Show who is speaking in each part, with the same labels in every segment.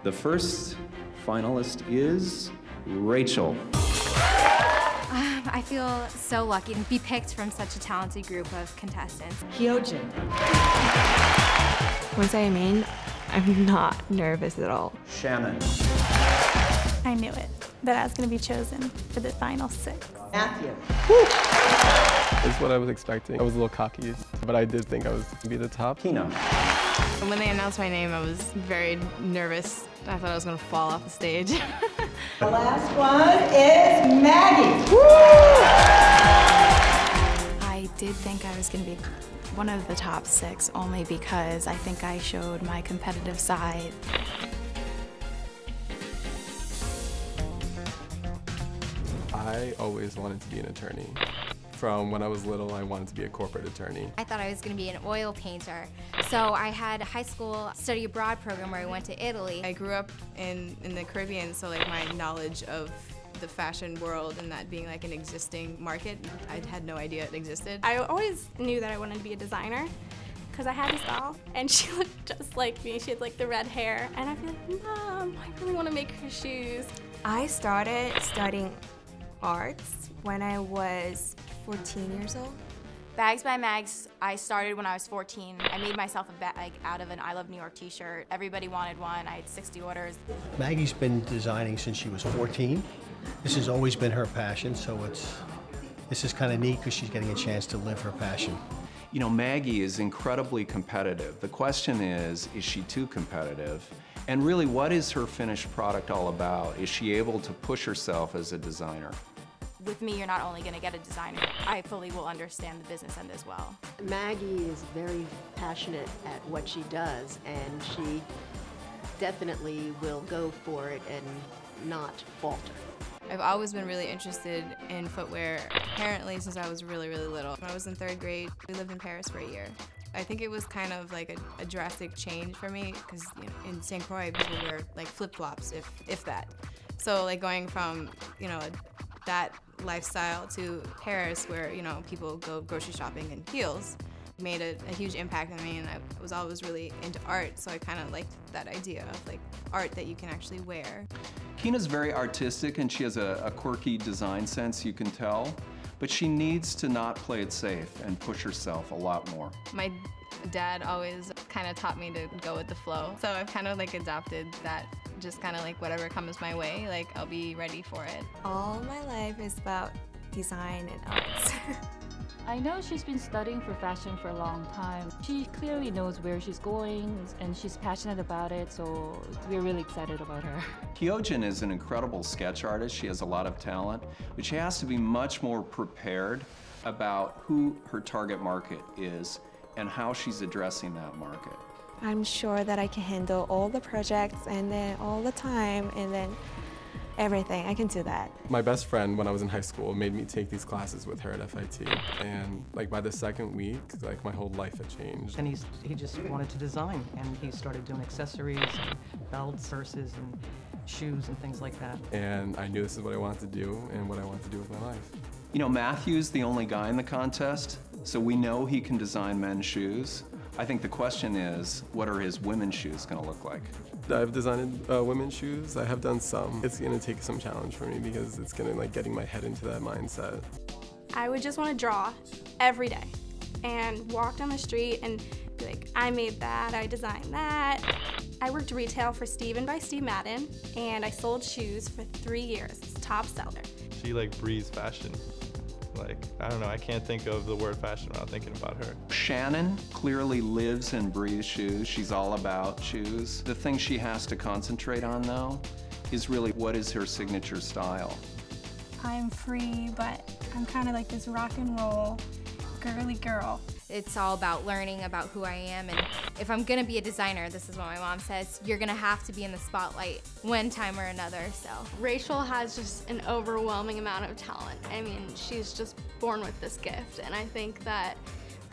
Speaker 1: The first finalist is Rachel.
Speaker 2: I feel so lucky to be picked from such a talented group of contestants.
Speaker 3: Hyojin.
Speaker 4: Once I am in, I'm not nervous at all.
Speaker 1: Shannon.
Speaker 5: I knew it, that I was going to be chosen for the final 6.
Speaker 3: Matthew.
Speaker 6: It's what I was expecting. I was a little cocky, but I did think I was going to be the top.
Speaker 1: Kina.
Speaker 7: When they announced my name, I was very nervous. I thought I was going to fall off the stage.
Speaker 3: The last one is Maggie. Woo!
Speaker 8: I did think I was going to be one of the top 6 only because I think I showed my competitive side.
Speaker 6: I always wanted to be an attorney. From when I was little, I wanted to be a corporate attorney.
Speaker 2: I thought I was going to be an oil painter. So I had a high school study abroad program where I went to Italy.
Speaker 7: I grew up in the Caribbean, so like my knowledge of the fashion world and that being like an existing market, I had no idea it existed.
Speaker 5: I always knew that I wanted to be a designer because I had this doll and she looked just like me. She had like the red hair and I'd be like, Mom, I really want to make her shoes.
Speaker 4: I started studying arts when I was 14 years old.
Speaker 8: Bags by Mags, I started when I was 14. I made myself a bag out of an I Love New York t-shirt. Everybody wanted one. I had 60 orders.
Speaker 9: Maggie's been designing since she was 14. This has always been her passion, so this is kind of neat because she's getting a chance to live her passion.
Speaker 1: You know, Maggie is incredibly competitive. The question is she too competitive? And really, what is her finished product all about? Is she able to push herself as a designer?
Speaker 8: With me, you're not only going to get a designer, I fully will understand the business end as well.
Speaker 3: Maggie is very passionate at what she does, and she definitely will go for it and not falter.
Speaker 7: I've always been really interested in footwear, apparently since I was really, really little. When I was in 3rd grade, we lived in Paris for a year. I think it was kind of like a drastic change for me because in St. Croix, people wear like flip-flops, if that. So like going from, that lifestyle to Paris where, people go grocery shopping in heels made a huge impact on me, and I was always really into art, so I kind of liked that idea of like art that you can actually wear.
Speaker 1: Kina's very artistic and she has a quirky design sense, you can tell, but she needs to not play it safe and push herself a lot more.
Speaker 7: My dad always kind of taught me to go with the flow, so I've kind of like adopted that, just kind of like whatever comes my way, like I'll be ready for it.
Speaker 4: All my life is about design and arts.
Speaker 10: I know she's been studying for fashion for a long time. She clearly knows where she's going and she's passionate about it, so we're really excited about her.
Speaker 1: Hyojin is an incredible sketch artist. She has a lot of talent, but she has to be much more prepared about who her target market is and how she's addressing that market.
Speaker 4: I'm sure that I can handle all the projects and then all the time and then everything. I can do that.
Speaker 6: My best friend when I was in high school made me take these classes with her at FIT, and like by the 2nd week, like my whole life had changed.
Speaker 11: And he just wanted to design, and he started doing accessories, and belts, purses, and shoes and things like that.
Speaker 6: And I knew this is what I wanted to do and what I wanted to do with my life.
Speaker 1: You know, Matthew's the only guy in the contest, so we know he can design men's shoes. I think the question is, what are his women's shoes going to look like?
Speaker 6: I've designed women's shoes. I have done some. It's going to take some challenge for me because it's going to like getting my head into that mindset.
Speaker 5: I would just want to draw every day and walk down the street and be like, I made that, I designed that. I worked retail for Steven by Steve Madden, and I sold shoes for 3 years. It's top seller.
Speaker 12: She like breathes fashion. Like, I don't know, I can't think of the word fashion without thinking about her.
Speaker 1: Shannon clearly lives and breathes shoes. She's all about shoes. The thing she has to concentrate on, though, is really what is her signature style.
Speaker 5: I'm free, but I'm kind of like this rock and roll girly girl.
Speaker 2: It's all about learning about who I am, and if I'm gonna be a designer, this is what my mom says, you're gonna have to be in the spotlight one time or another, so.
Speaker 5: Rachel has just an overwhelming amount of talent. I mean, she's just born with this gift, and I think that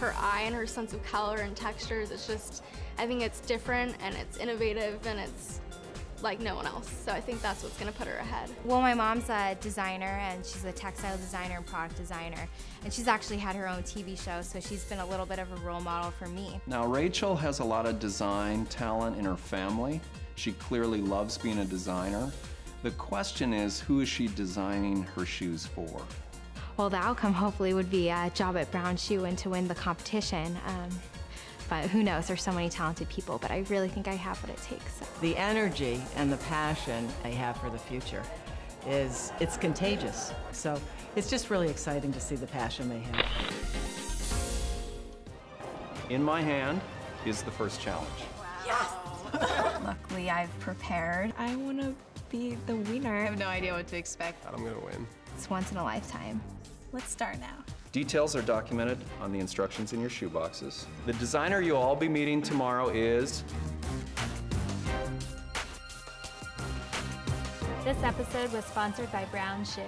Speaker 5: her eye and her sense of color and textures, it's just, I think it's different and it's innovative and it's like no one else. So I think that's what's gonna put her ahead.
Speaker 2: Well, my mom's a designer, and she's a textile designer and product designer, and she's actually had her own TV show, so she's been a little bit of a role model for me.
Speaker 1: Now, Rachel has a lot of design talent in her family. She clearly loves being a designer. The question is, who is she designing her shoes for?
Speaker 2: Well, the outcome hopefully would be a job at Brown Shoe and to win the competition. But who knows, there's so many talented people, but I really think I have what it takes.
Speaker 13: The energy and the passion they have for the future it's contagious. So it's just really exciting to see the passion they have.
Speaker 1: In my hand is the first challenge.
Speaker 2: Luckily, I've prepared.
Speaker 4: I want to be the winner.
Speaker 7: I have no idea what to expect.
Speaker 6: I'm gonna win.
Speaker 2: It's once in a lifetime.
Speaker 7: Let's start now.
Speaker 1: Details are documented on the instructions in your shoe boxes. The designer you'll all be meeting tomorrow is...
Speaker 2: This episode was sponsored by Brown Shoe.